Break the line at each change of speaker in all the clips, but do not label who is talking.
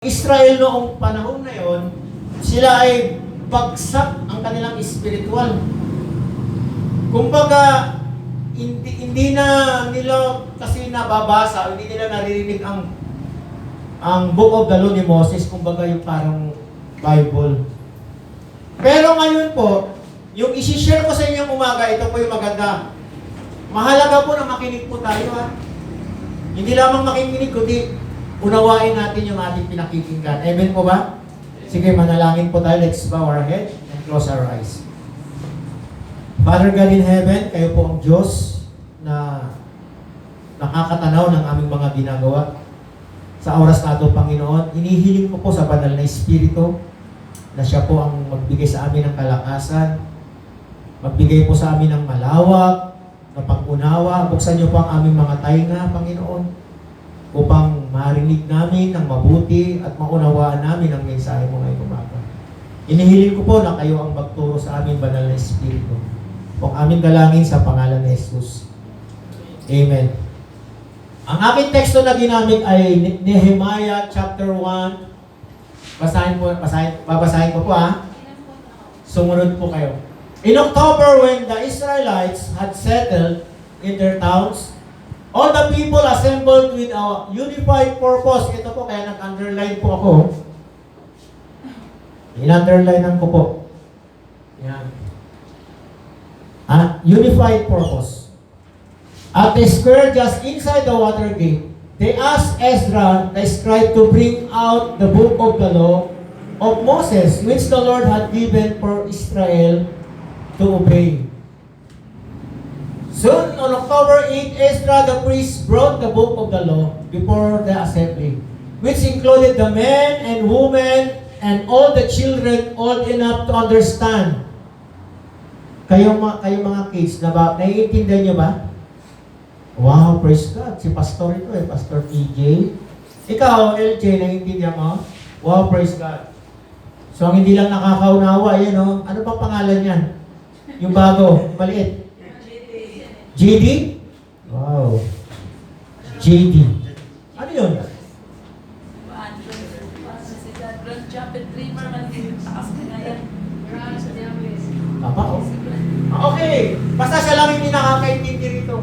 Israel noong panahon na yon, sila ay bagsak ang kanilang spiritual. Kumbaga, hindi na nila kasi nababasa, hindi nila naririnig ang Book of the Law ni Moses, kumbaga yung parang Bible. Pero ngayon po, yung isi-share ko sa inyong umaga, ito po yung maganda. Mahalaga po na makinig po tayo, ha. Hindi lamang makikinig, kundi unawain natin yung ating pinakikinggan. Amen po ba? Sige, manalangin po tayo. Let's bow our head and close our eyes. Father God in heaven, kayo po ang Diyos na nakakatanaw ng aming mga ginagawa. Sa oras na ito, Panginoon, inihiling ko po sa banal na Espiritu na siya po ang magbigay sa amin ng kalakasan, magbigay po sa amin ng malawak, na pag-unawa. Buksan niyo po ang aming mga tainga, Panginoon, upang marinig namin ng mabuti at maunawaan namin ang mensahe mo ngayong umaga. Inihiling ko po na kayo ang magturo sa aming banal na Espiritu. Kung aming dalangin sa pangalan ni Jesus. Amen. Ang aking teksto na ginamit ay Nehemiah chapter 1. Babasahin ko po, ha. Sumunod po kayo. In October, when the Israelites had settled in their towns, all the people assembled with a unified purpose. Ito po, kaya nag-underline po ako. In-underline ko po. Yan. Unified purpose. At the square just inside the water gate, they asked Ezra, the scribe, to bring out the book of the law of Moses, which the Lord had given for Israel to obey. Soon, on October 8, Ezra the priest brought the book of the law before the assembly, which included the men and women and all the children old enough to understand. Kayo mga kids, naiintindihan niyo ba? Wow, praise God. Si Pastor ito Pastor TJ. Ikaw, LJ, naiintindihan mo? Wow, praise God. So, ang hindi lang nakakaunawa, yan o. Ano bang pangalan yan? Yung bago, maliit. JD? Wow. JD. Ano yun? Tama, oh. Okay. Basta siya lang hindi nakakaintindi rito.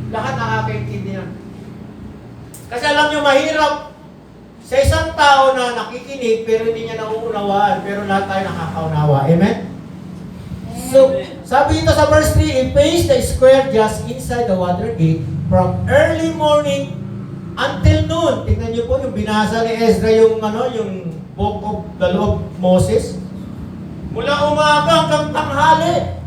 Lahat nakakaintindi yan. Kasi alam nyo, mahirap sa isang tao na nakikinig pero hindi niya nauunawaan. Pero lahat tayo nakakaunawa. Amen? So, sabi dito sa verse 3, he faced the square just inside the water gate from early morning until noon. Tingnan niyo po yung binasa ni Ezra yung Book of the Law of Moses. Mula umaga hanggang tanghali.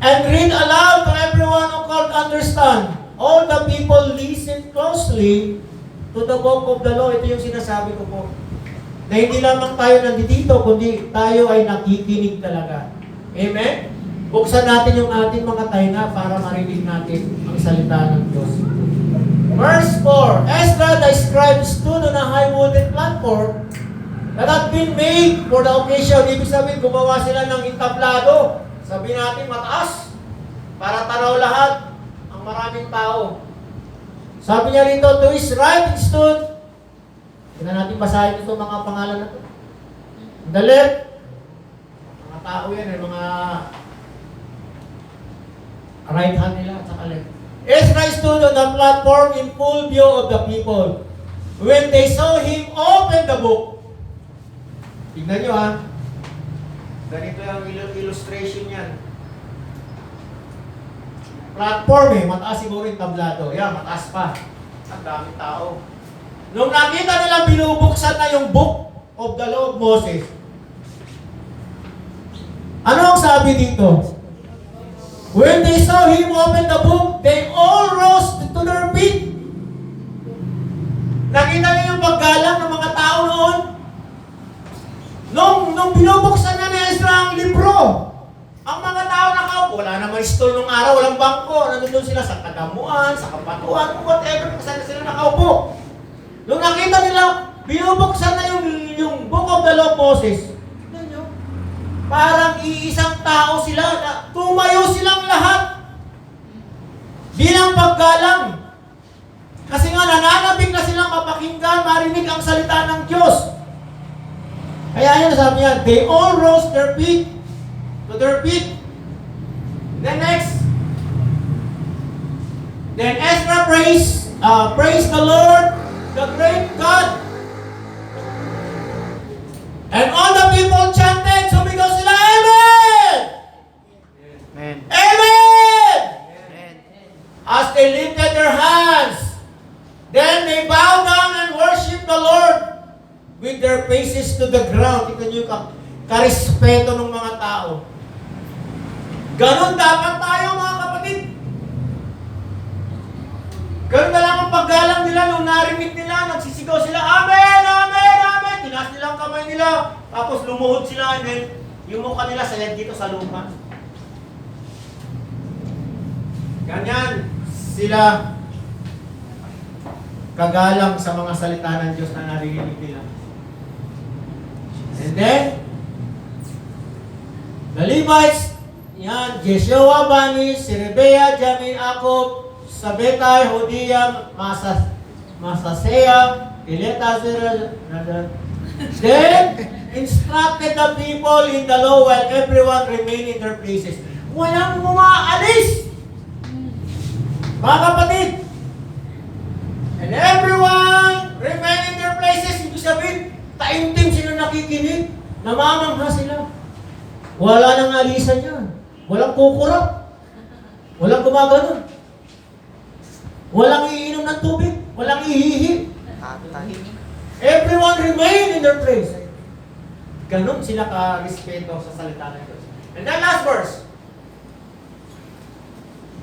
And read aloud to everyone who could understand. All the people listened closely to the Book of the Law. Ito yung sinasabi ko po. Na hindi lamang tayo nandito, kundi tayo ay nakikinig talaga. Amen? Buksan natin yung ating mga tainga para marinig natin ang salita ng Diyos. Verse 4, Ezra the scribe stood on a high wooden platform that had been made for the occasion. Ibig sabihin, gumawa sila ng entablado. Sabi natin, mataas. Para tanaw lahat ang maraming tao. Sabi niya rito, to his right it stood. Tignan natin basahin ito mga pangalan na ito. The left, tao yan, mga right hand nila at saka left. Ezra stood on the platform in full view of the people. When they saw him open the book, tignan nyo, ha, ganito yung illustration yan. Platform mataas siguro yung tablado. Yan, mataas pa. Ang daming tao. Nung nakita nila binubuksan na yung Book of the Law of Moses, ano ang sabi dito? When they saw him open the book, they all rose to their feet. Nakita niyo yung paggalang ng mga tao noon? Nung binubuksan na ni Ezra ang libro, ang mga tao nakaupo, wala naman stall nung araw, walang bangko. Nandun sila sa kadamuan, sa kapatuan, whatever, kung saan sila nakaupo. Nung nakita nila, binubuksan na yung Book of the Law of Moses, parang iisang tao sila na tumayo silang lahat bilang paggalang. Kasi nga, nananabik na silang mapakinggan, marinig ang salita ng Diyos. Kaya yun, sabi niya, they all rose to their feet. Then next, then Ezra praised the Lord, the great God. And all the people chanted, sumigaw sila, Amen!
Amen.
Amen!
Amen.
As they lifted their hands, then they bowed down and worshiped the Lord with their faces to the ground. Tingnan niyo yung karespeto ng mga tao. Ganon dapat tayo, mga kapatid. Ganon na lang ang paggalang nila nung narinig nila, nagsisigaw sila, Amen! Amen! Amen! Tinaas nila ang kamay nila, tapos lumuhod sila, and then yung mukha nila sayad dito sa lupa. Ganyan sila kagalang sa mga salita ng Diyos na narinig nila. And then, the Levites, yan, Jeshua, Bani, Sirebea, Jamin, Akop, Sabetai, Hodia, Masasea, Eleazar, then instructed the people in the law while everyone remained in their places. Walang umaalis! Mga kapatid, and everyone remained in their places. Ibig sabihin, taimtim sila nakikinig, namamangha sila. Wala nang alisan yan. Walang kukurap. Walang gumaganon. Walang iinom ng tubig. Walang ihihi. Everyone remained in their place. Ganon sila ka-respeto sa salita ng Diyos. And then last verse.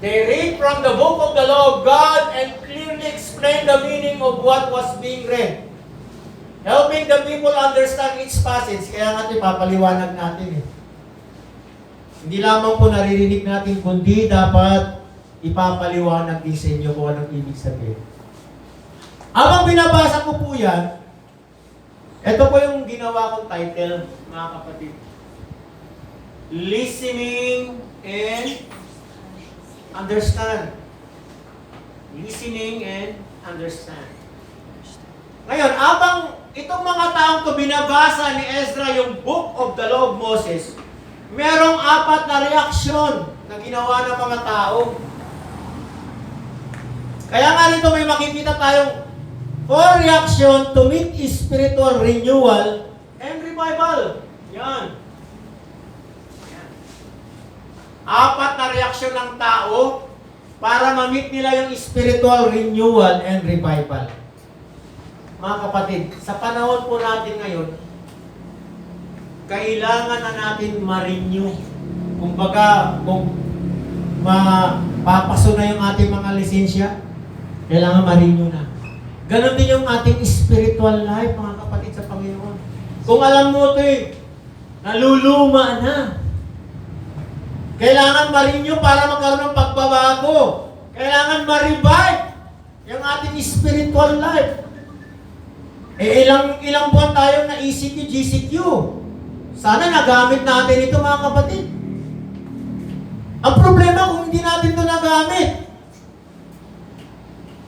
They read from the book of the law of God and clearly explain the meaning of what was being read, helping the people understand each passage. Kaya nga ipapaliwanag natin eh. Hindi lamang po naririnig natin, kundi dapat ipapaliwanag din sa inyo kung anong ibig sabihin. Habang binabasa ko po yan, ito po yung ginawa kong title, mga kapatid. Listening and understand. Listening and understand. Ngayon, abang itong mga taong to binabasa ni Ezra yung Book of the Law of Moses, merong 4 na reaksyon na ginawa ng mga tao. Kaya nga dito may makikita tayong 4 reaction to meet spiritual renewal and revival. Yan. 4 na reaksyon ng tao para ma-meet nila yung spiritual renewal and revival. Mga kapatid, sa panahon po natin ngayon, kailangan na natin ma-renew. Kumbaga, kung mapapaso na yung ating mga lisensya, kailangan ma-renew na. Ganon din yung ating spiritual life, mga kapatid sa Panginoon. Kung alam mo ito naluluma na. Kailangan ma-renew para magkaroon ng pagbabago. Kailangan ma-revive yung ating spiritual life. Ilang buwan tayo na ECQ, GCQ. Sana nagamit natin ito, mga kapatid. Ang problema kung hindi natin ito nagamit.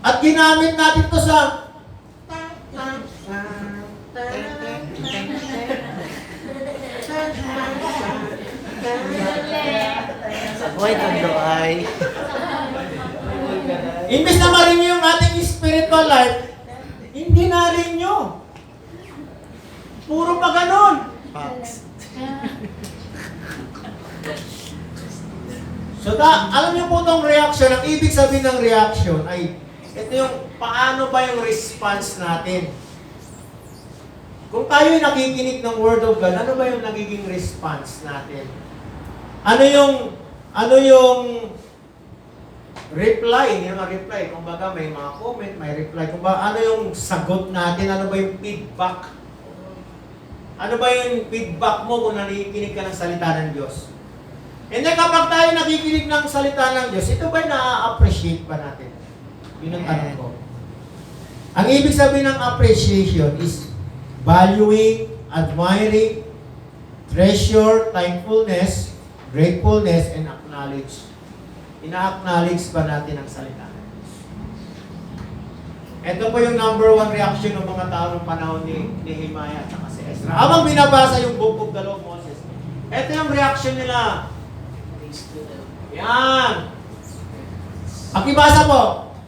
At ginamit natin ito sa
Buhay ng doay.
imbes na ma-renew yung ating spiritual life, hindi na-renew. Puro pa ganun.
Facts.
So, alam niyo po itong reaction, ang ibig sabihin ng reaction ay, ito yung paano ba yung response natin. Kung tayo'y nakikinig ng Word of God, ano ba yung nagiging response natin? Ano yung reply, hindi naman reply. Kung baga may mga comment, may reply. Kung baga, ano yung sagot natin? Ano ba yung feedback? Ano ba yung feedback mo kung nakikinig ka ng salita ng Diyos? And then kapag tayo nakikinig ng salita ng Diyos, ito ba na-appreciate ba natin? Yun ang tanong ko. Ang ibig sabihin ng appreciation is valuing, admiring, treasure, thankfulness, gratefulness, and acknowledge. Ina-acknowledge ba natin ang salita ng Diyos? Ito po yung number one reaction ng mga tao ng panahon ni Nehemiah at saka si Ezra. Habang binabasa yung Book of the Law of Moses, ito yung reaction nila. Yan. Pakibasa po.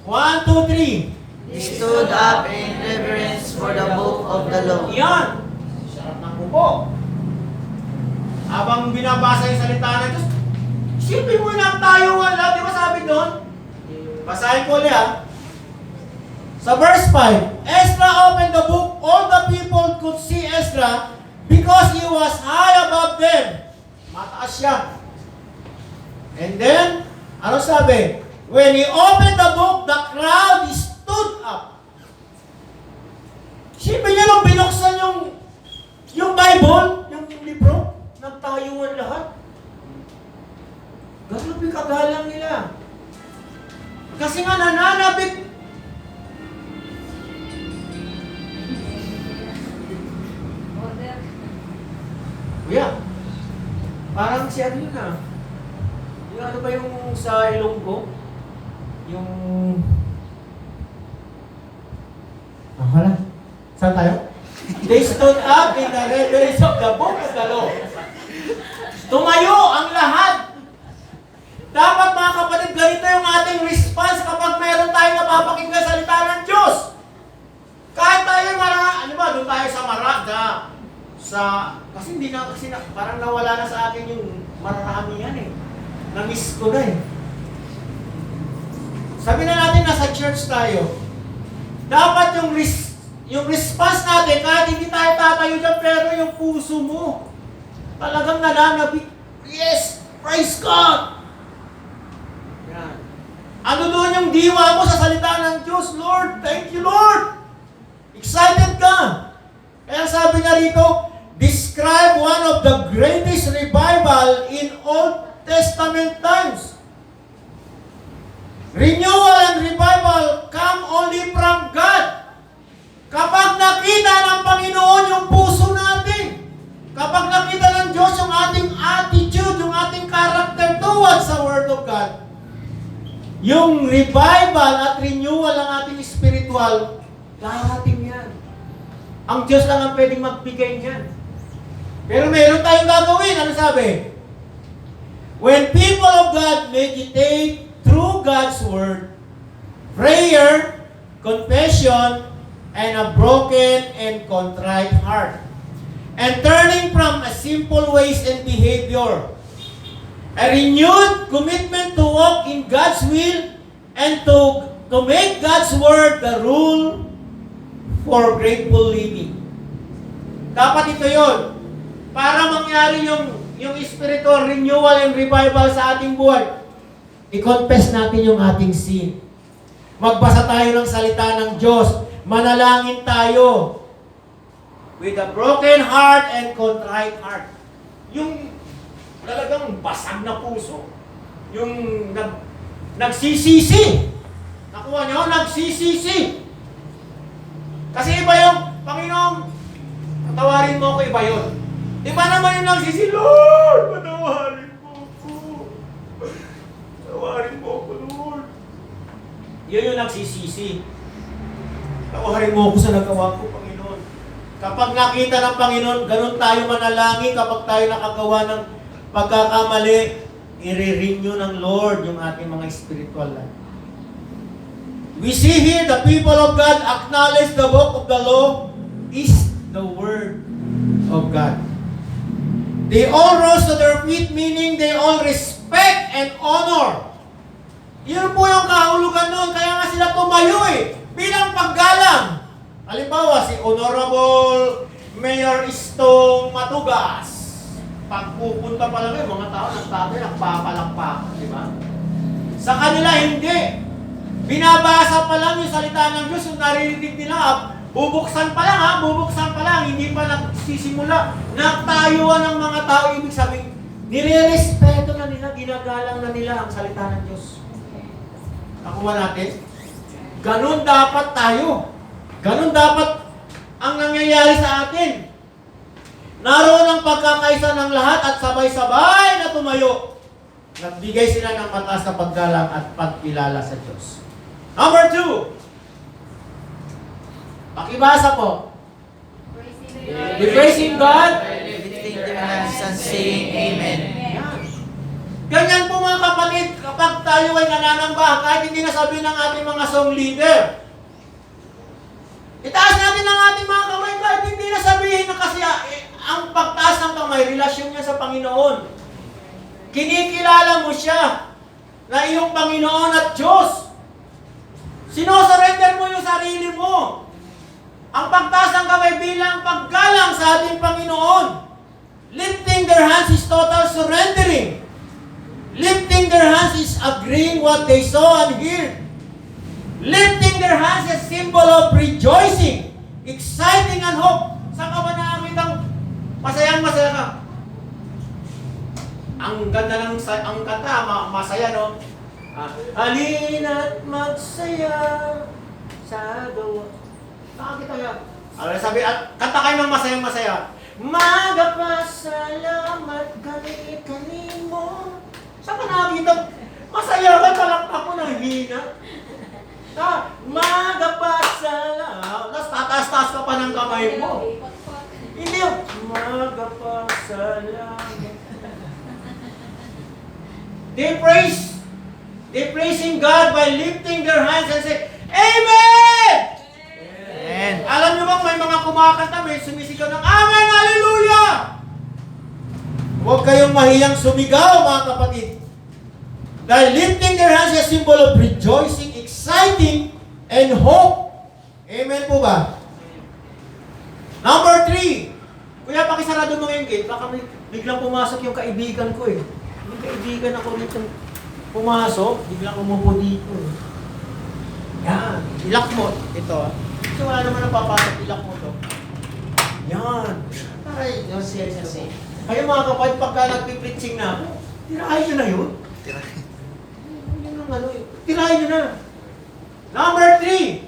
1, 2, 3.
He stood up in reverence for the book of the law.
Yan. Sarap ng upo. Habang binabasa yung salita ng Diyos, isipin mo lang tayo wala. Di ba sabi doon? Basahin ko ulit ha. Sa verse 5, Ezra opened the book. All the people could see Ezra because he was high above them. Mataas siya. And then, ano sabi? When he opened the book, the crowd stood up. Siyempre niya nung binuksan yung Bible, yung libro, nagtayuan lahat. Grabe kagalang nila. Kasi nga nananabik. Kuya, parang si ano yun ah. Yung ano ba yung sa Ilonggo? Yung... wala. Saan tayo? They stood up in the reverence of the book of the law. Tumayo ang lahat. Dapat mga kapatid, ganito yung ating response kapag meron tayong napapakinggan salita ng Diyos. Kahit tayo ano ba, doon tayo sa kasi hindi na, parang nawala na sa akin yung marami yan eh. Na-miss ko na eh. Sabi na natin nasa church tayo, dapat yung response natin, kahit hindi tayo tatayo dyan, pero yung puso mo, talagang nananabik. Yes! Praise God! Yan. Ano doon yung diwa mo sa salita ng Diyos? Lord, thank you Lord! Excited ka! Kaya sabi niya rito, describe one of the greatest revival in Old Testament times. Renewal and revival come only from God. Kapag nakita ng Panginoon yung puso natin, kapag nakita ng Diyos yung ating attitude, yung ating character towards the Word of God, yung revival at renewal ng ating spiritual, darating yan. Ang Diyos lang ang pwedeng magbigay niyan. Pero meron tayong gagawin. Ano sabi? When people of God meditate through God's Word, prayer, confession, and a broken and contrite heart, and turning from a simple ways and behavior, a renewed commitment to walk in God's will and to make God's Word the rule for grateful living. Dapat ito yon. Para mangyari yung spiritual renewal and revival sa ating buhay, i-confess natin yung ating sin. Magbasa tayo ng salita ng Diyos. Manalangin tayo with a broken heart and contrite heart. Yung talagang basag na puso. Yung nagsisisi. Nakuha niyo? Nagsisisi. Kasi iba yung, Panginoon, patawarin mo ako, iba yun. Iba naman yung nagsisi, Lord, patawarin mo ako. Patawarin mo ako, Lord. Yun yung nagsisisi. Patawarin mo ako sa nagawa ko, Panginoon. Kapag nakita ng Panginoon, ganun tayo manalangin. Kapag tayo nakagawa ng pagkakamali, i-renew ng Lord yung ating mga spiritual life. We see here the people of God acknowledge the book of the law is the word of God. They all rose to their feet, meaning they all respect and honor. Yun po yung kahulugan nun. Kaya nga sila tumayo eh. Bilang paggalang. Halimbawa, si Honorable Mayor Istong Matugas. Pagpupunta pa lang mga tao, nagpapalakpakan, di ba? Sa kanila, hindi. Binabasa pa lang yung salita ng Diyos, yung naririnig nila, bubuksan pa lang, hindi pa nagsisimula. Nagtayuan ng mga tao, ibig sabihin, nire-respeto na nila, ginagalang na nila ang salita ng Diyos. Nakuha natin? Ganun dapat tayo. Ganun dapat ang nangyayari sa atin. Naroon ang pagkakaisa ng lahat at sabay-sabay na tumayo. Nagbigay sila ng mataas na paggalang at pagkilala sa Diyos. Number 2, Pakibasa po. Be praising God.
Lifting their hands and saying Amen.
Yan. Ganyan po mga kapatid, kapag tayo ay nananamba, kahit hindi nasabi ng ating mga song leader, itaas natin ang ating mga kamay kahit hindi nasabihin na kasi ang pagtaas ng kamay, relasyon niya sa Panginoon. Kinikilala mo siya na iyong Panginoon at Diyos. Sinosurrender mo yung sarili mo. Ang pagtaas ng kamay bilang paggalang sa ating Panginoon. Lifting their hands is total surrendering. Lifting their hands is agreeing what they saw and heard. Lifting their hands is symbol of rejoicing, exciting and hope. Saan ka ba nakakitang masayang-masaya ka? Ang ganda ng ang kanta, masaya, no? Halina't magsaya sa gawa. Nakakita yan. Sabi, kanta kayo ng masayang-masaya. Magpasalamat kami mo. Saan ka nakakita? Masaya ka, talakpak mo ng hina. Magpasalamat. Tapos tataas-taas ka pa ng kamay mo. Hindi yung magpasalamat. They praising God by lifting their hands and say, Amen!
Amen.
Alam niyo bang may mga kumakanta, may sumisigaw ng Amen! Hallelujah! Huwag kayong mahiyang sumigaw, mga kapatid. Dahil lifting their hands is a symbol of rejoicing, exciting, and hope. Amen po ba? Number 3. Kuya, pakisarado mo yung gate. Baka may biglang pumasok yung kaibigan ko eh. May kaibigan ako rito pumasok, biglang umupo dito eh. Yan. Ilak mo. Ito. Kasi wala naman napapasok. Ilak mo to. Yan. Aray. Kayo mga kapatid, pagka nagpipreaching na ako, tirahin nyo na yun. Yun ang ano eh. Tirahin nyo na. Number 3.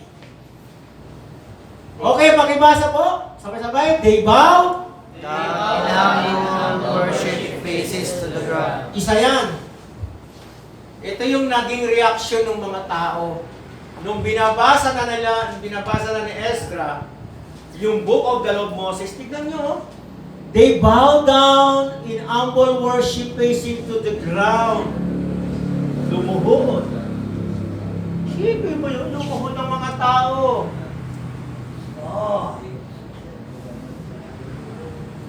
Okay, pakibasa po. Sabay-sabay. They bow.
Down, worship faces to the ground.
Isa yan. Ito yung naging reaksyon ng mga tao. Nung binabasa na ni Ezra, yung Book of the Law of Moses, tignan nyo, oh. They bow down in humble worship facing to the ground. Lumuhod. Sipin mo yun, lumuhod ng mga tao. Oh.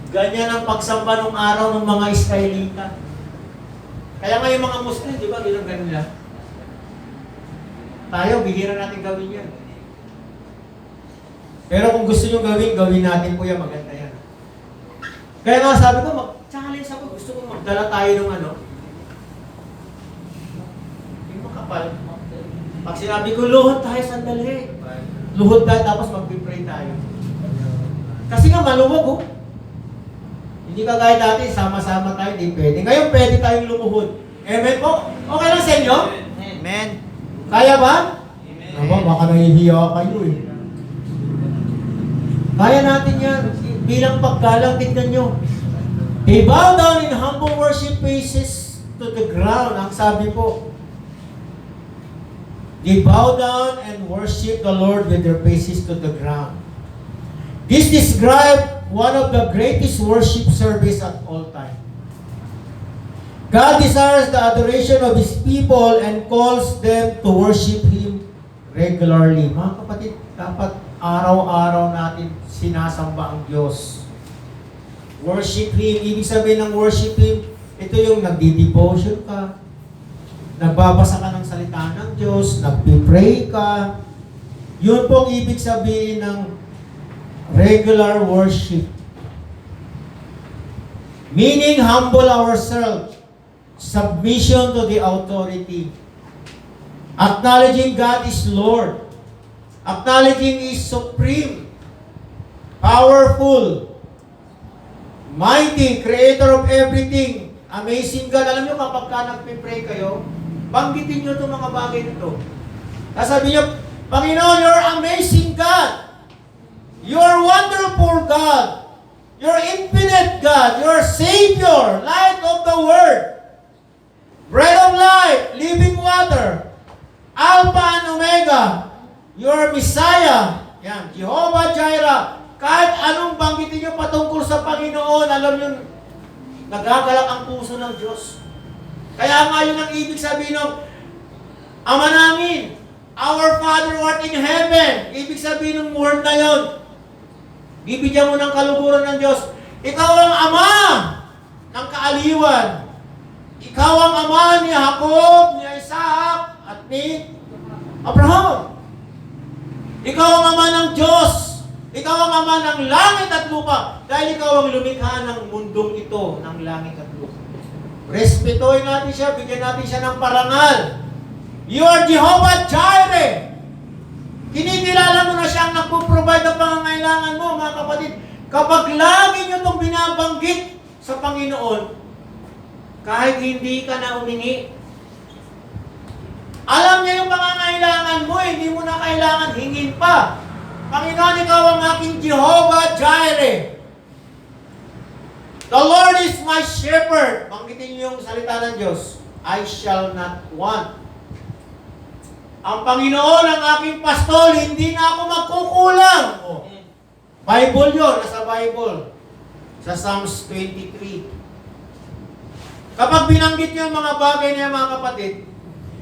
Ganyan ang pagsamba ng araw ng mga Israelita. Kaya nga yung mga Muslim, di ba, ganun nila. Tayo, bihira natin gawin yan. Pero kung gusto nyo gawin natin po yan, maganda yan. Kaya nga sabi ko, mag-challenge ako, gusto ko magdala tayo ng ano. Yung makapal. Pag sinabi ko, luhod tayo sandali. Luhod tayo, tapos mag-pray tayo. Kasi nga maluwag, oh. Hindi ka gaya dati, sama-sama tayo, hindi pwede. Ngayon, pwede tayong lumuhod. Amen po? Okay lang sa inyo?
Amen.
Kaya ba? Amen. Aba, baka nahihiya kayo eh. Kaya natin yan. Bilang paggalang, tignan nyo. They bow down in humble worship faces to the ground. Ang sabi po, they bow down and worship the Lord with their faces to the ground. This describes one of the greatest worship service at all time. God desires the adoration of His people and calls them to worship Him regularly. Mga kapatid, dapat araw-araw natin sinasamba ang Diyos. Worship Him. Ibig sabihin ng worship Him, ito yung nagdi-devotion ka, nagbabasa ka ng salita ng Diyos, nagpipray ka. Yun pong ibig sabihin ng regular worship. Meaning, humble ourselves. Submission to the authority. Acknowledging God is Lord. Acknowledging He is supreme, powerful, mighty, creator of everything, amazing God. Alam nyo, kapag ka nagpipray kayo, banggitin nyo itong mga bagay nito. Sabi nyo, Panginoon, you're amazing God. You're wonderful God. You're infinite God. You're Savior, light of the world. Bread of life, living water, Alpha and Omega, your Messiah, Yan, Jehovah Jireh. Kahit anong banggitin nyo patungkol sa Panginoon, alam nyo, nagagalak ang puso ng Diyos. Kaya nga yun ang ibig sabihin ng Ama namin, our Father who art in heaven. Ibig sabihin ng word na yun. Bibigyan mo ng kaluguran ng Diyos. Ikaw ang Ama ng kaaliwan. Ikaw ang Ama ni Jacob, ni Isaac, at ni Abraham. Ikaw ang Ama ng Diyos. Ikaw ang Ama ng langit at lupa. Dahil ikaw ang lumikha ng mundong ito, ng langit at lupa. Respetuhin natin siya, bigyan natin siya ng parangal. You are Jehovah Jireh. Kinikilala mo na siya ang nagpo-provide ng pangangailangan mo, mga kapatid. Kapag lagi nyo itong binabanggit sa Panginoon, kahit hindi ka na humingi, alam niya yung pangangailangan mo, hindi mo na kailangan hingin pa. Panginoon, ikaw ang aking Jehovah Jireh. The Lord is my shepherd. Banggitin niyo yung salita ng Diyos. I shall not want. Ang Panginoon ang aking pastol, hindi na ako magkukulang. Oh. Bible yun, nasa Bible. Sa Psalms 23. Kapag binanggit niyo yung mga bagay niya, mga kapatid,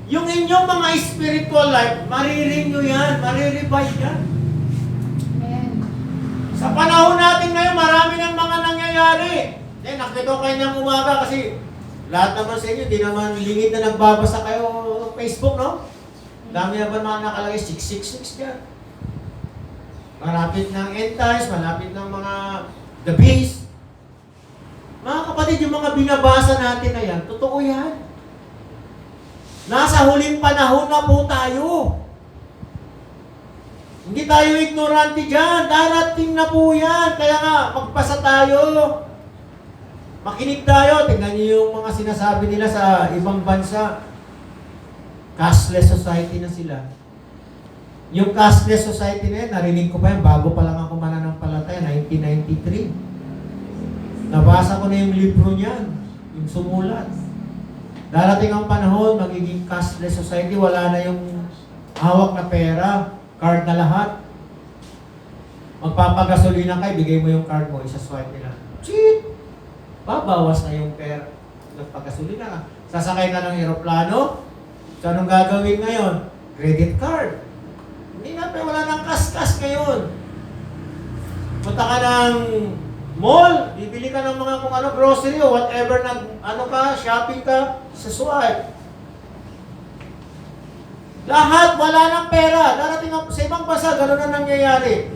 yung inyong mga spiritual life, marirenew yan, marirevive yan. Sa panahon natin ngayon, marami ng mga nangyayari. Nakita kayo ng umaga kasi lahat naman sa inyo, di naman lingid na nagbabasa kayo sa Facebook, no? Dami na ba mga nakalagay? 666 dyan. Malapit ng end times, malapit ng mga the beast. Mga kapatid, yung mga binabasa natin na yan, totoo yan. Nasa huling panahon na po tayo. Hindi tayo ignorante dyan. Darating na po yan. Kaya nga, magpasa tayo. Makinig tayo. Tingnan niyo yung mga sinasabi nila sa ibang bansa. Cashless society na sila. Yung cashless society na yan, narinig ko pa yan, bago pa lang ako mananampalataya, 1993. Nabasa ko na yung libro niyan, yung sumulat. Darating ang panahon, magiging cashless society, wala na yung hawak na pera, card na lahat. Magpapagasolina kayo, bigay mo yung card mo, isa-swipe nila. Cheat! Babawas na yung pera. Nagpagasolina ka. Sasakay ka ng eroplano, so anong gagawin ngayon? Credit card. Hindi na, wala nang kas-kas ngayon. Punta ka ng mall, bibili ka ng mga kung ano, grocery o whatever, shopping ka, sa swipe. Lahat, wala nang pera. Darating sa ibang bansa, gano'n na nangyayari.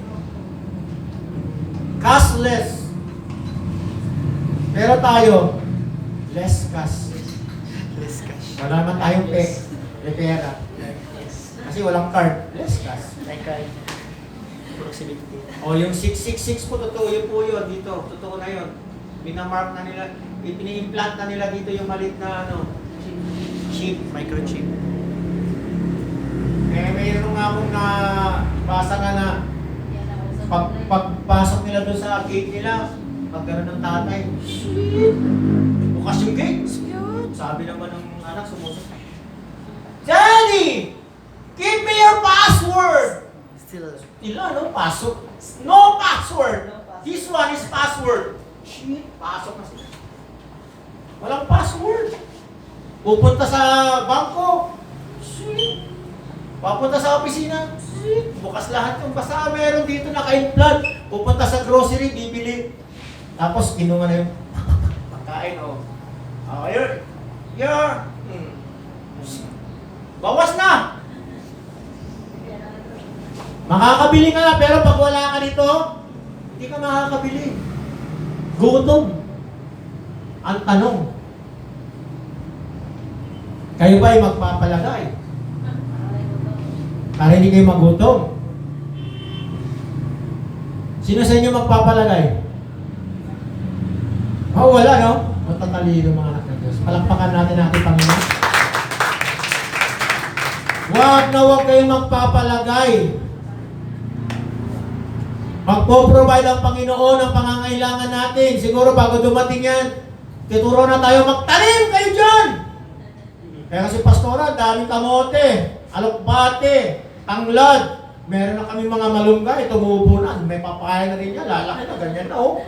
Cashless. Pero tayo, less cash.
Less cash.
Wala man tayong pera. Kasi walang card. Less cash.
Like proximity.
O yung 666 po, totoo yun po yun. Dito, totoo na yun. Pinamark na nila, pini-implant na nila dito yung malit na chip.
Microchip.
Mayroon nga akong basa na pagpasok nila doon sa gate nila, pag gano'n ng tatay, bukas yung gate. Sabi naman ng anak, sumusok. Daddy! Give me your password!
Still.
Pasok. No password! This one is password. Shit, pasok na sila. Walang password. Pupunta sa bangko. Shit. Papunta sa opisina. Shit. Bukas lahat yung basta meron dito naka-implant. Pupunta sa grocery, bibili. Tapos kinuha na yung pagkain, o. Ayun. Yeah. Bawas na. Makakabili ka na, pero pag wala ka nito, hindi ka makakabili. Gutom. Ang tanong, kayo ba ay magpapalagay? Para hindi kayo magutom? Sino sa inyo magpapalagay? Wala, no? Matatalino mga anak ng Diyos. Palakpakan natin ating Panginoon. Huwag na huwag kayong magpapalagay. Magpo-provide ang Panginoon ng pangangailangan natin. Siguro bago dumating yan, tuturo na tayo, magtanim kayo dyan! Kaya kasi pastora, daming kamote, alokbate, tanglad, Meron na kami mga malunggay, tumubo na. May papaya na rin yan, lalaki na, ganyan na oh.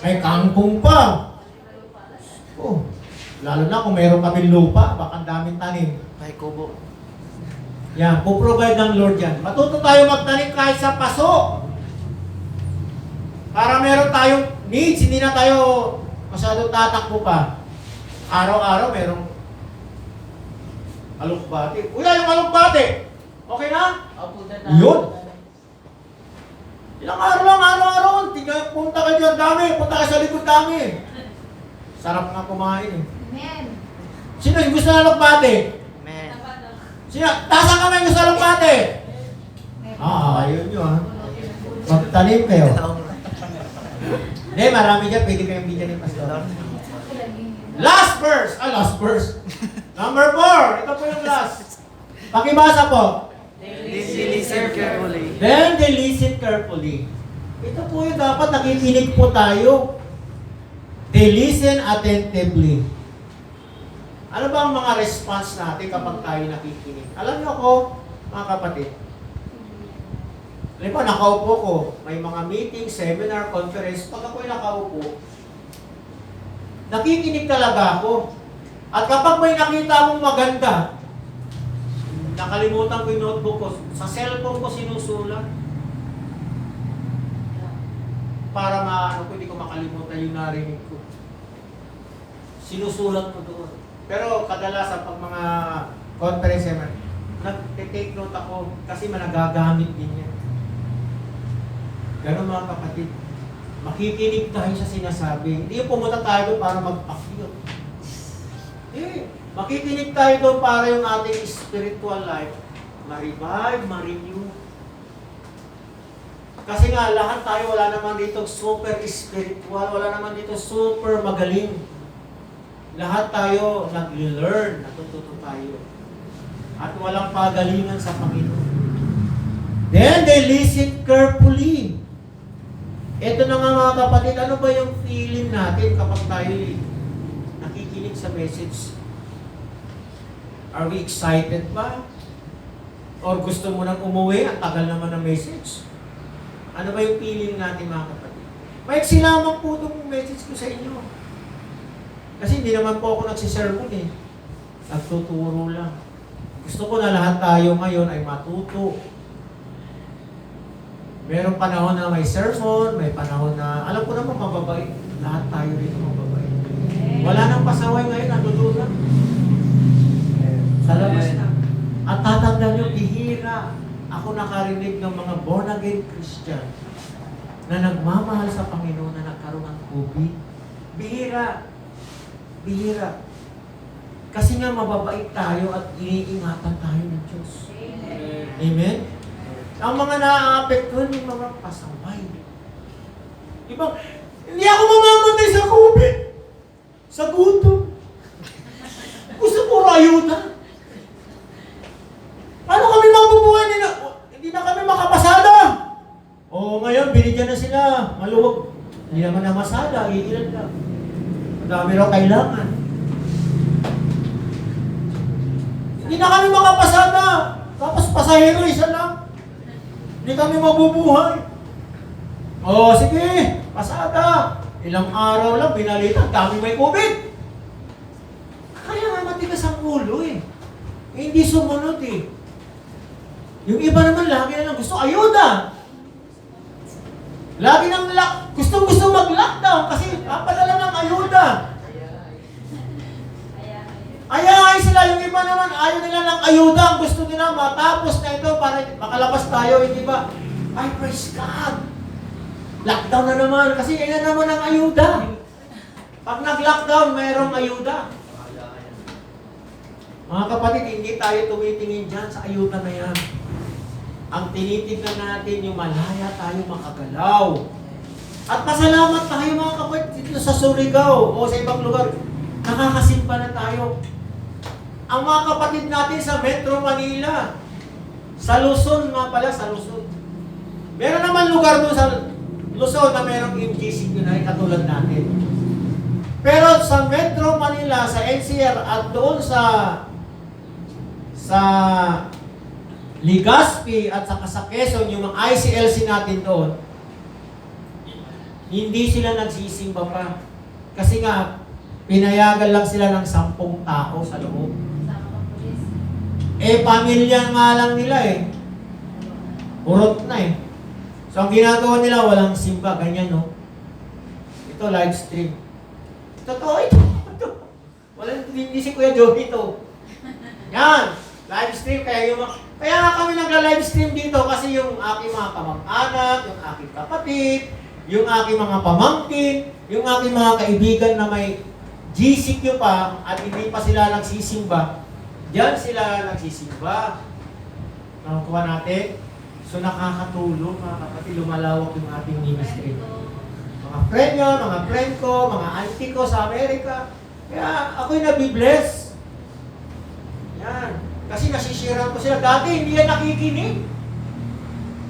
May kangkong pa. Oh, lalo na kung meron kami lupa, baka ang daming tanim.
May kubo.
Yan, puprovide ng Lord yan. Matuto tayo magtanim kahit sa paso. Para meron tayong needs, hindi na tayo masyadong tatakbo pa. Araw-araw merong alukbati. Uy, yung alukbati! Okay na? Yun! Ilang araw lang, araw-araw. Punta ka dyan, dami. Punta ka sa likod, dami. Sarap nga kumain eh.
Amen.
Sino yung gusto ng alukbati?
Amen.
Sino? Tasang kamay gusto ng alukbati? Ayun nyo ha. Magtanim kayo. Hindi, marami dyan. Pwede kayong bigyan ni Pastor. Last verse! Last verse. Number 4. Ito po yung last. Pakibasa po.
Listen carefully.
Then they listen carefully. Ito po yung dapat nakikinig po tayo. They listen attentively. Ano ba ang mga response natin kapag tayo nakikinig? Alam niyo ako, mga kapatid, halimbawa, nakaupo ko, may mga meeting, seminar, conference, pag ako'y nakaupo, nakikinig talaga ako. At kapag may nakita mong maganda, nakalimutan ko yung notebook ko, sa cellphone ko sinusulat. Para maano ko, hindi ko makalimutan yung narinig ko. Sinusulat ko doon. Pero kadalasan pag mga conference naman, nag-take note ako kasi managagamit din yan. Ganun mga kapatid, makikinig tayo sa sinasabi. Hindi yung pumunta tayo doon para magpakiyot. Makikinig tayo doon para yung ating spiritual life ma-revive, ma-renew. Kasi nga, lahat tayo, wala naman dito super spiritual, wala naman dito super magaling. Lahat tayo nag-learn, natututo tayo. At walang pagalingan sa Panginoon. Then they listen carefully. Ito na nga mga kapatid, ano ba yung feeling natin kapag tayo nakikinig sa message? Are we excited ba? Or gusto mo nang umuwi? Ang tagal naman ng message. Ano ba yung feeling natin mga kapatid? Maiksi lamang po itong message ko sa inyo. Kasi hindi naman po ako nagsisermon eh. Nagtuturo lang. Gusto ko na lahat tayo ngayon ay matuto. Merong panahon na may sermon, may panahon na, alam ko naman mababait. Lahat tayo rito mababait. Wala nang pasaway ngayon, nandoon lang. Sa labas na. At tatandaan nyo, bihira ako nakarinig ng mga born-again Christian na nagmamahal sa Panginoon na nagkaroon ng COVID. Bihira. Bihira. Kasi nga mababait tayo at iniingatan tayo ng Diyos. Amen? Ang mga naaapektuhan yung mga pasaway. Ibang, hindi ako mamamatay sa COVID. Sa gutom. Gusto ko ayuda. Paano kami mabubuhay nila? Hindi na kami makapasada. O ngayon, binigyan na sila. Maluwag. Hindi naman na masada. Iilan lang. Madami raw kailangan. Hindi na kami makapasada. Tapos pasahero, isa lang. Hindi kami mabubuhay. O sige, pasada. Ilang araw lang, binalitan. Dami may COVID. Kaya nga matigas ang ulo eh. Hindi sumunod eh. Yung iba naman lagi na lang gusto ayuda. Lagi nang gusto mag-lockdown kasi papadala ng ayuda. Ayaw sila, yung iba naman ayaw nila ng ayuda. Ang gusto nila matapos na ito para makalabas tayo. Yung iba, ay praise God. Lockdown na naman kasi yan naman ang ayuda. Pag nag-lockdown, mayroong ayuda. Mga kapatid, hindi tayo tumitingin dyan sa ayuda na yan. Ang tinitignan natin yung malaya tayo makagalaw. At pasalamat tayo mga kapatid dito sa Surigao o sa ibang lugar. Nakakasimba na tayo. Ang mga kapatid natin sa Metro Manila, sa Luzon nga pala, sa Luzon. Meron naman lugar doon sa Luzon na merong MGC na katulad natin. Pero sa Metro Manila, sa NCR at doon sa Legazpi at saka sa Quezon, yung mga ICLC natin doon, hindi sila nagsisimba pa. Kasi nga, pinayagan lang sila ng 10 tao sa loob. Pamilya nga lang nila Urot na So, ang ginagawa nila, walang simba. Ganyan, no? Ito, live stream. Totoo ito. Hindi si Kuya Joey ito. Yan. Live stream. Kaya nga kami nagla-live stream dito kasi yung aking mga kamag-anak, yung aking kapatid, yung aking mga pamangkin, yung aking mga kaibigan na may GCQ pa at hindi pa sila nagsisimba, diyan sila nagsisimba. Nakukuha natin. So nakakatulong, mga kapatid, lumalawak yung ating ministry. Mga friend nyo, mga friend ko, mga auntie ko sa Amerika. Kaya ako'y nabibless. Yan. Kasi nasisiran ko sila. Dati hindi yan nakikinig.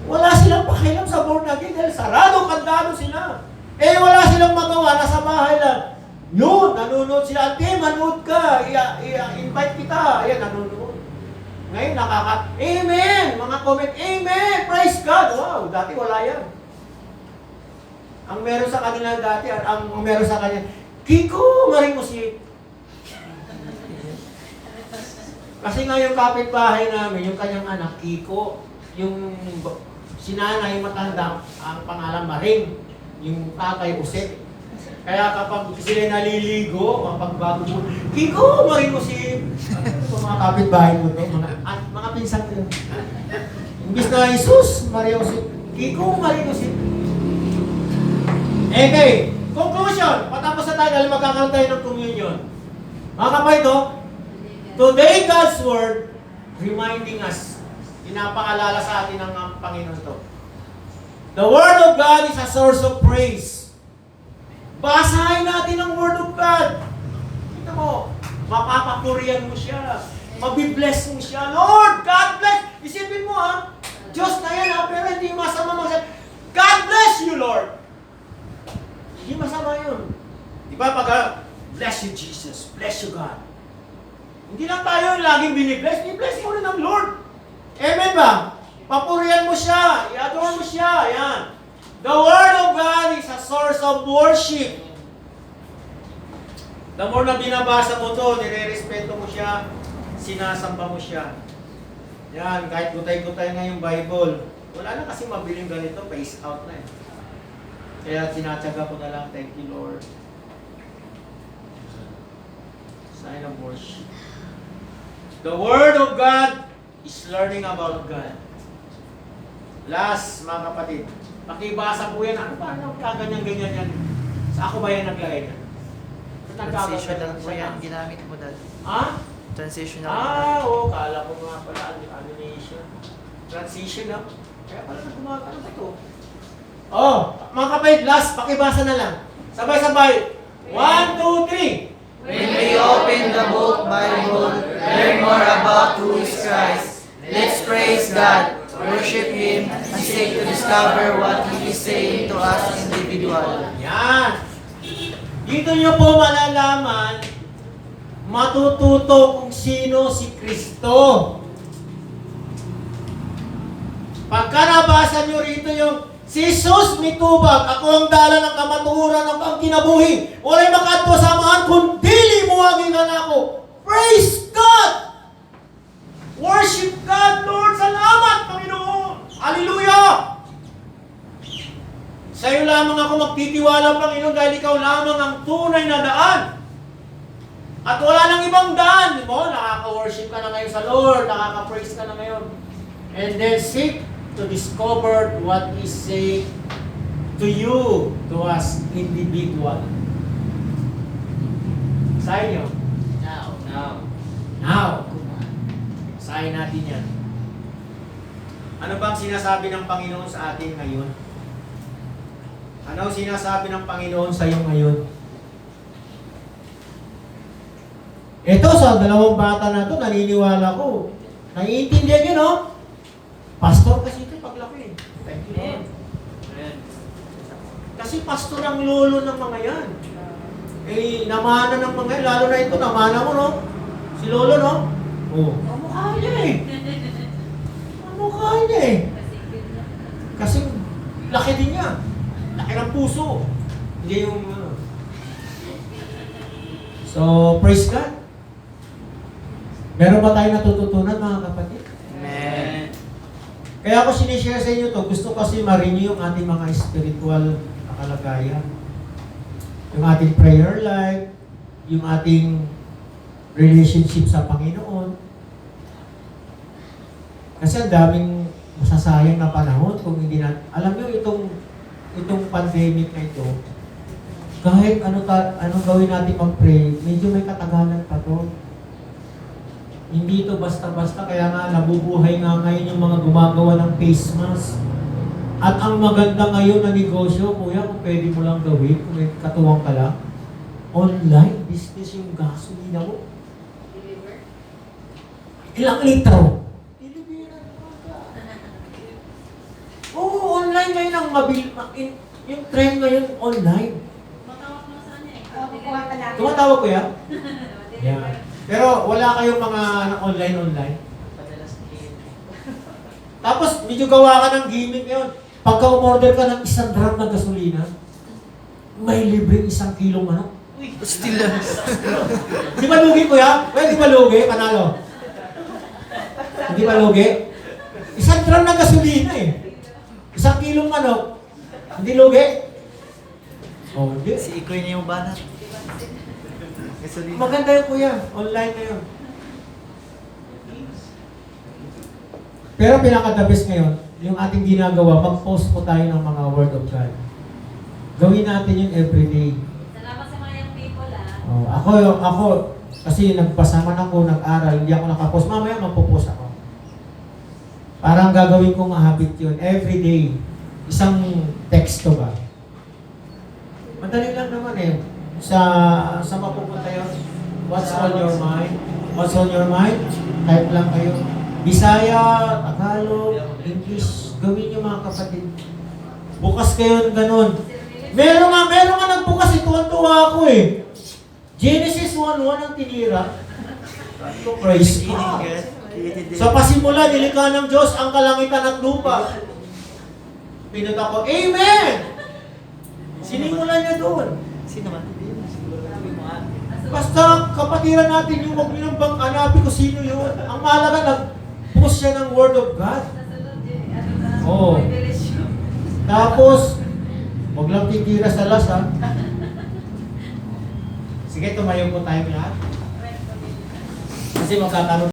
Wala silang pakialam sa born again dahil sarado, kandado sila. Wala silang magawa, nasa bahay lang. Yun, nanonood sila. Ate, manood ka. Invite kita. Ayan, nanonood. Ngayon, Amen! Mga comment, Amen! Praise God! Wow, dati wala yan. Ang meron sa kanila dati, ang meron sa kanila, Kiko, maring mo si... Kasi nga yung kapitbahay namin, yung kanyang anak, Kiko, yung sinanay matanda, ang pangalan Maring, yung tatay Usep. Kaya kapag sila naliligo, kapag bago mo, Kiko, maring mo si... mga kapitbahay mo to, mga pinsan ko. Imbis na Jesus, Maria Jose, Kiko, Maria Jose. Okay, conclusion. Patapos na tayo dahil magkakaroon tayo ng communion. Mga kapatid, today God's Word reminding us, pinapaalala sa atin ng Panginoon to. The Word of God is a source of praise. Basahin natin ang Word of God. Kita mo, mapapapurihan mo siya. Mabibless mo siya. Lord, God bless. Isipin mo Diyos na yan pero hindi masama magsabi, God bless you, Lord. Hindi masama yun. Diba pag bless you, Jesus. Bless you, God. Hindi lang tayo laging binibless. I-bless mo rin ang Lord. Amen ba? Papurihan mo siya. I-adore mo siya. Yan. The Word of God is a source of worship. The more na binabasa mo to, nire-respeto mo siya, sinasamba mo siya. Yan, kahit gutay-gutay na yung Bible. Wala na kasi mabiling ganito, face out na Kaya tinatsaga ko na lang, thank you Lord. Sign of worship. The Word of God is learning about God. Last, mga kapatid, pakibasa po yan. Ano ba? Ano kaganyan-ganyan yan? Sa ako ba yan naglagay yan?
Transitional po yan, ginamit mo dad. Transitional.
Oo, kala ko nga pala, animation. Transitional. Kaya pala nagumagano ba ito? Mga kapatid, last, pakibasa na lang. Sabay-sabay. 1, 2, 3.
When we open the book Bible, learn more about who is Christ. Let's praise God, worship Him, and seek to discover what He is saying to us individually.
Yan. Dito nyo po malalaman, matututo kung sino si Kristo. Pagka nabasa nyo rito yung si Jesus mitubag, ako ang dala ng kamaturan ng pangkinabuhi. Wala'y makadto samahan kundi muwagin ako. Praise God! Worship God, Lord! Salamat, Panginoon! Hallelujah! Sa'yo lamang ako magtitiwala, Panginoon, dahil ikaw lamang ang tunay na daan. At wala nang ibang daan. Nakaka-worship ka na ngayon sa Lord, nakaka-praise ka na ngayon. And then seek to discover what He say to you, to us, individual. Sahin nyo. Now. Sahin natin yan. Ano bang sinasabi ng Panginoon sa atin ngayon? Ano sinasabi ng Panginoon sa iyo ngayon? Ito, sa dalawang bata na to, naniniwala ko. Naiintindihan nyo, no? Pastor kasi ito paglaki. Thank you, Lord. Kasi pastor ang lolo ng mga yan. Namana ng mga yan. Lalo na ito, namana mo, no? Si lolo, no? Kamukha niya Kaya niya eh. Kasi laki din niya. Laki ng puso. Hindi yung So, praise God. Meron ba tayo natututunan mga kapatid?
Amen.
Kaya ako sinishare sa inyo to, gusto kasi ma-renew yung ating mga spiritual na kalagayan. Yung ating prayer life, yung ating relationship sa Panginoon. Kasi ang daming masasayang na panahon kung hindi natin. Alam nyo, itong pandemic na ito, kahit anong gawin natin pag-pray, medyo may katagalan pa to. Hindi ito basta-basta, kaya nga nabubuhay nga ngayon yung mga gumagawa ng face mask. At ang maganda ngayon na negosyo, kuya, kung pwede mo lang gawin, kung may katuwang ka lang, online business yung gasolina mo. Ilang litro? Deliveran mo ka. Oo, online ngayon ang yung trend ngayon online. Tumatawag ko yan? Yeah. Pero wala kayong mga online. Tapos, medyo gawa ka ng gimmick ngayon. Pagka umorder ka ng 1 drum na gasolina, may libreng 1 kilong manok.
Still lang.
Di ba lugi kuya? Di ba lugi? Panalo. Hindi ba lugi? 1 drum na gasolina eh. 1 kilong manok. Hindi lugi? Oh, hindi.
Si Ikoy niya yung banat. Gasolina.
Maganda yun kuya. Online na yun. Pero pinaka-the best ngayon, yung ating ginagawa, mag-post po tayo ng mga Word of God. Gawin natin yun everyday.
Salamat sa mga young people
Oh, ako, kasi nagpasaman ako, nag-aral, hindi ako nakapost. Mamaya magpo-post ako. Parang gagawin kong habit yun. Everyday, isang teksto ba? Madali lang naman eh. Sa mapupunta yun, what's on your mind? What's on your mind? Type lang kayo. Bisaya, Tagalog, English, gawin niyo mga kapatid. Bukas kayo ng ganun. Meron nga nagbukas, tuwan-tuwa ako eh. Genesis 1:1 ang tinira. Praise God. Sa pasimula, nilikha ng Diyos ang kalangitan at lupa. Pinunta ko, Amen! Sinimulan niya doon.
Sino man?
Basta kapatiran natin yung wag nilang bang hanapin ko sino yun. Ang mahalaga, nag-post siya ng Word of God. Oo. Tapos, wag lang titira sa las ha. Sige, tumayo po tayo lahat. Kasi magkakaroon